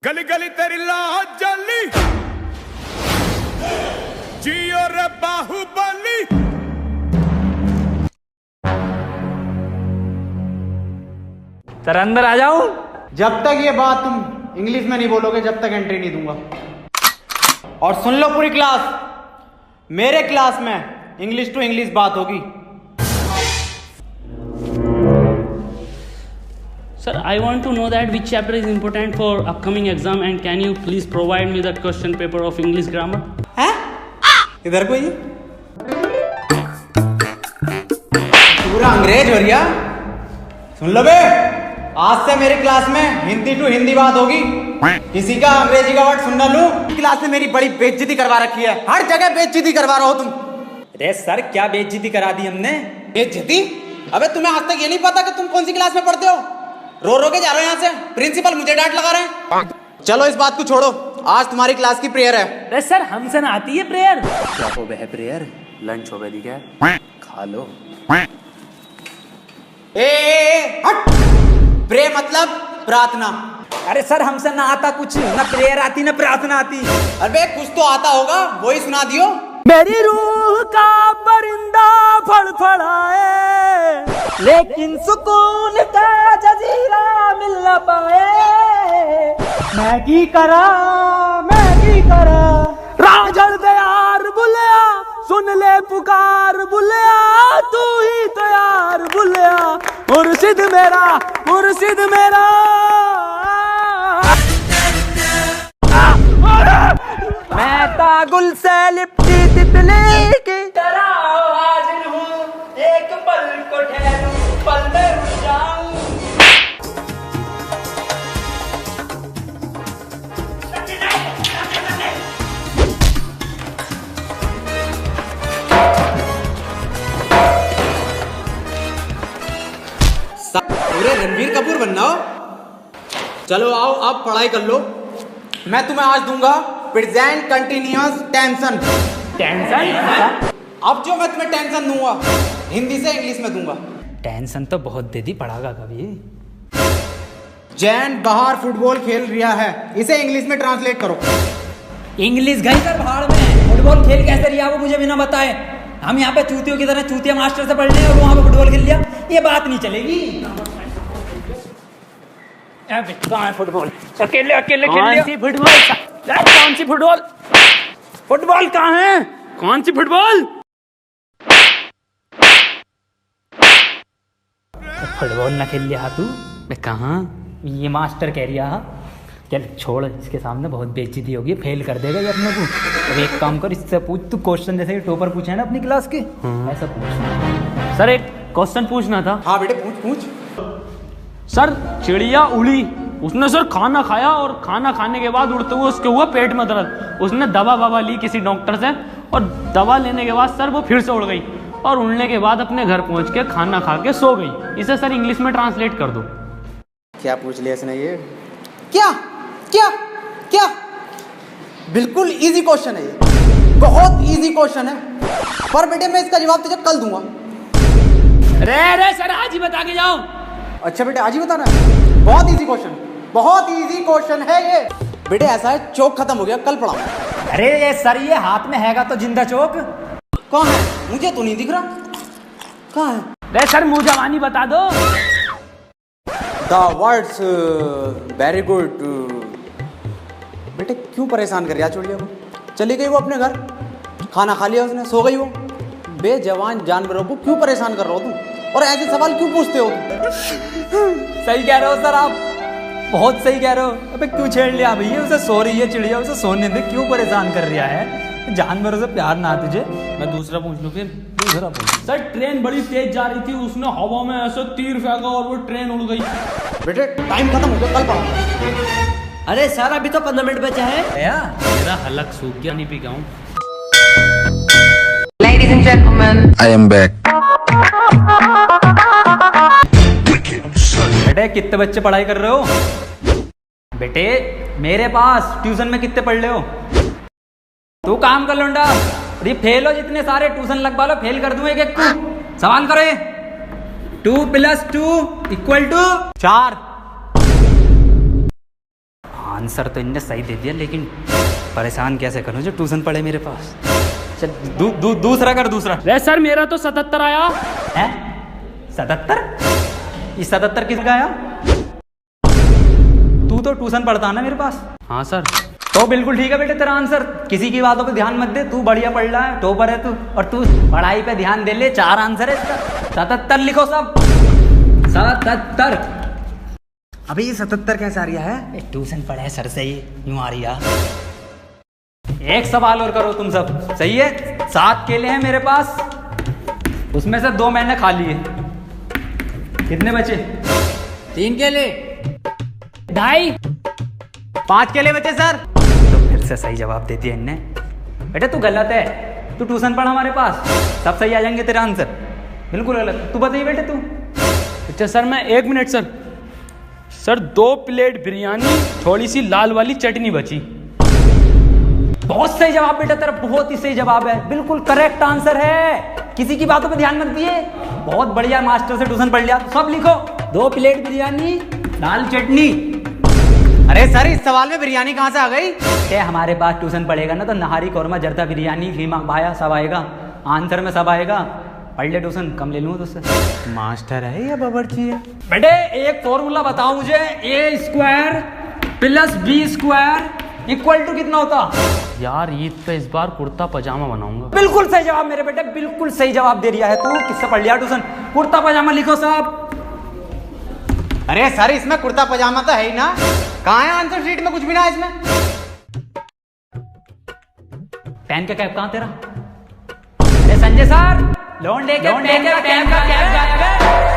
गली गली तेरी लाज जली जियो रे बाहुबली। सर अंदर आ जाऊं? जब तक ये बात तुम इंग्लिश में नहीं बोलोगे जब तक एंट्री नहीं दूंगा। और सुन लो पूरी क्लास, मेरे क्लास में इंग्लिश टू इंग्लिश बात होगी। Sir, I want to know that which chapter is important for upcoming exam and can you please provide me that question paper of English grammar? हैं? इधर कोई पूरा अंग्रेज हो रिया। सुन लो बे, आज से मेरी क्लास में हिंदी टू हिंदी बात होगी। किसी का अंग्रेजी का वर्ड सुन ना लूं। क्लास में मेरी बड़ी बेइज्जती करवा रखी है, हर जगह बेइज्जती करवा रहे हो तुम। अरे सर क्या बेइज्जती करा दी हमने? बेइज्जती? अबे तुम्हें आज तक ये नहीं पता कि तुम कौन सी क्लास में पढ़ते हो? रो रो के जा रहे हो यहाँ से, प्रिंसिपल मुझे डांट लगा रहे हैं। चलो इस बात को छोड़ो, आज तुम्हारी क्लास की प्रेयर है। अरे सर हमसे ना आती है प्रेयर। क्या हो बे प्रेयर? लंच हो गई क्या? खा लो। ए हट, प्रे मतलब प्रार्थना। अरे सर हमसे ना आता कुछ, ना प्रेयर आती ना प्रार्थना आती। अबे कुछ तो आता होगा, वही सुना दियो। मेरी रूह का परिंदा फड़फड़ाए लेकिन सुकून का जजीरा मिल न पाए। मैगी करा राजड़ दे यार बुलिया, सुन ले पुकार बुलिया, तू ही तो यार बुलिया, मुर्शिद मेरा मैं तागुल से लिपटी तितली की तरह हाजिर हूँ, एक पल को ठहरूं, पल में रुक जाऊं। पूरे रणबीर कपूर बनना हो? चलो आओ आप पढ़ाई कर लो। मैं तुम्हें आज दूंगा प्रेजेंट कंटिन्यूअस टेंशन। अब जो मैं तुम्हें टेंशन दूंगा हिंदी से इंग्लिश में दूंगा। टेंशन तो बहुत दे दी, पढ़ागा कभी? जैन बाहर फुटबॉल खेल रहा है, इसे इंग्लिश में ट्रांसलेट करो। इंग्लिश गई सर भाड़ में, फुटबॉल खेल कैसे रिया वो मुझे बिना बताए। हम यहाँ पे चूतियों की तरह चूतिया मास्टर से पढ़ रहे हैं और वहाँ पे फुटबॉल खेल लिया, ये बात नहीं चलेगी। कहाँ है फुटबॉल? अकेले खेल लिया। कौन सी फुटबॉल? फुटबॉल कहाँ है? कौन सी फुटबॉल? फुटबॉल ना खेल लिया तू? मैं कहाँ? ये मास्टर कह रिया। चल छोड़, इसके सामने बहुत बेइज्जती होगी, फेल कर देगा ये अपने को। अब एक काम कर, इससे पूछ तू क्वेश्चन, जैसे टॉपर पूछा है ना अपनी क्लास के, ऐसा पूछ। सर एक क्वेश्चन पूछना था। हाँ बेटे पूछ। सर चिड़िया उड़ी, उसने सर खाना खाया और खाना खाने के बाद उड़ते हुए उसके हुआ पेट में दर्द। उसने दवा ली किसी डॉक्टर से और दवा लेने के बाद सर वो फिर से उड़ गई और उड़ने के बाद अपने घर पहुंच के खाना खा के सो गई। इसे सर इंग्लिश में ट्रांसलेट कर दो। क्या पूछ लिया इसने ये? क्या क्या क्या? बिल्कुल इजी क्वेश्चन है ये, बहुत इजी क्वेश्चन है, पर बेटे मैं इसका जवाब तुझे कल दूंगा। रे सर आज ही बता के जाओ। अच्छा बेटे आज ही बताना है? बहुत इजी क्वेश्चन है ये। बेटे ऐसा है, चौक खत्म हो गया, कल पढ़ाऊंगा। अरे ये सर ये हाथ में हैगा तो जिंदा चौक कहाँ है? मुझे तो नहीं दिख रहा, कहाँ है? रे सर मुँह जवानी बता दो। The words very good. बेटे क्यों परेशान कर रहा चुड़िया को? चली गई वो अपने घर, खाना खा लिया उसने, सो गई वो। बेजवान जानवरों को क्यों परेशान कर रहे हो तुम, और ऐसे सवाल क्यों पूछते हो? सही कह रहे हो सर आप, बहुत सही कह रहे हो। अबे क्यों छेड़ लिया भैया? उसे सो रही है चिड़िया, उसे सोने दे, क्यों परेशान कर रहा है? जानवरों से प्यार ना तुझे? मैं दूसरा पूछ लूं फिर? दूसरा पूछ। सर ट्रेन बड़ी तेज जा रही थी, उसने हवा में ऐसे तीर फेंका और वो ट्रेन उड़ गई। बेटे टाइम खत्म हो गया, कल पढ़ाऊंगा। अरे सर अभी तो 15 मिनट बचा है। मेरा हलक सूख गया, नहीं P गाऊं। Ladies and gentlemen, I am back. बेटे कितने बच्चे पढ़ाई कर रहे हो? बेटे मेरे पास ट्यूशन में कितने पढ़ रहे हो? तू काम कर लूंडा, ये फेल हो, जितने सारे ट्यूशन लगवा लो, फेल कर दूं एक को। सवाल करे। 2 + 2 = 4। आंसर तो इनने सही दे दिया, लेकिन परेशान कैसे करूँ जो ट्यूशन पढ़े मेरे पास। चल दूसरा कर, दूसरा। अरे सर मेरा तो 77 आया है। 77? ये 77 किसका आया? तू तो ट्यूशन पढ़ता ना मेरे पास। हाँ सर। तो बिल्कुल ठीक है बेटे तेरा आंसर, किसी की बातों पे ध्यान मत दे, तू बढ़िया पढ़ रहा है, टॉपर है तू, और तू पढ़ाई पे ध्यान दे ले। 4 आंसर है इसका। 77 लिखो सब। 77। अबे ये 77 कैसे आ रहा है? ट्यूशन पढ़े सर से ही यूं आ रही है। एक सवाल और करो तुम सब, सही है? 7 केले हैं मेरे पास, उसमें से 2 मैंने खा लिए, कितने बचे? 3 केले। 2.5। 5 केले बचे सर। तो फिर से सही जवाब दे दिया इनने। बेटे तू गलत है, तू ट्यूशन पढ़ हमारे पास, सब सही आ जाएंगे तेरा आंसर। बिल्कुल गलत। तू बताइए बेटे तू। अच्छा सर मैं 1 minute sir. Sir 2 plate biryani, थोड़ी सी लाल वाली चटनी बची। बहुत सही जवाब बेटा तेरा, बहुत ही सही जवाब है, बिल्कुल करेक्ट आंसर है। किसी की बातों पे ध्यान मत दिए, बहुत बढ़िया मास्टर से ट्यूशन पढ़ लिया। तो सब लिखो, 2 प्लेट बिरयानी, लाल चटनी। अरे सर इस सवाल में बिरयानी कहाँ से आ गई? क्या हमारे पास ट्यूशन पढ़ेगा ना तो नहारी कौरमा जर्दा बिरयानी खीमा भाया सब आएगा, आंसर में सब आएगा। पढ़ ले ट्यूशन, कम ले लूँ तुझसे। मास्टर है या बावर्ची है? बेटे एक फॉर्मूला बताओ मुझे, A² + B² इक्वल टू कितना होता? यार ईद पे इस बार कुर्ता पजामा बनाऊंगा। बिल्कुल सही जवाब मेरे बेटे, बिल्कुल सही जवाब दे दिया है तू। किससे पढ़ लिया ट्यूशन? कुर्ता पजामा लिखो सब। अरे सर इसमें कुर्ता पजामा तो है ही ना, कहाँ है आंसर शीट में? कुछ भी ना है इसमें। पेन का कैप कहाँ तेरा? अरे संजय सर, लोन लेके पेन का कैप गायब है।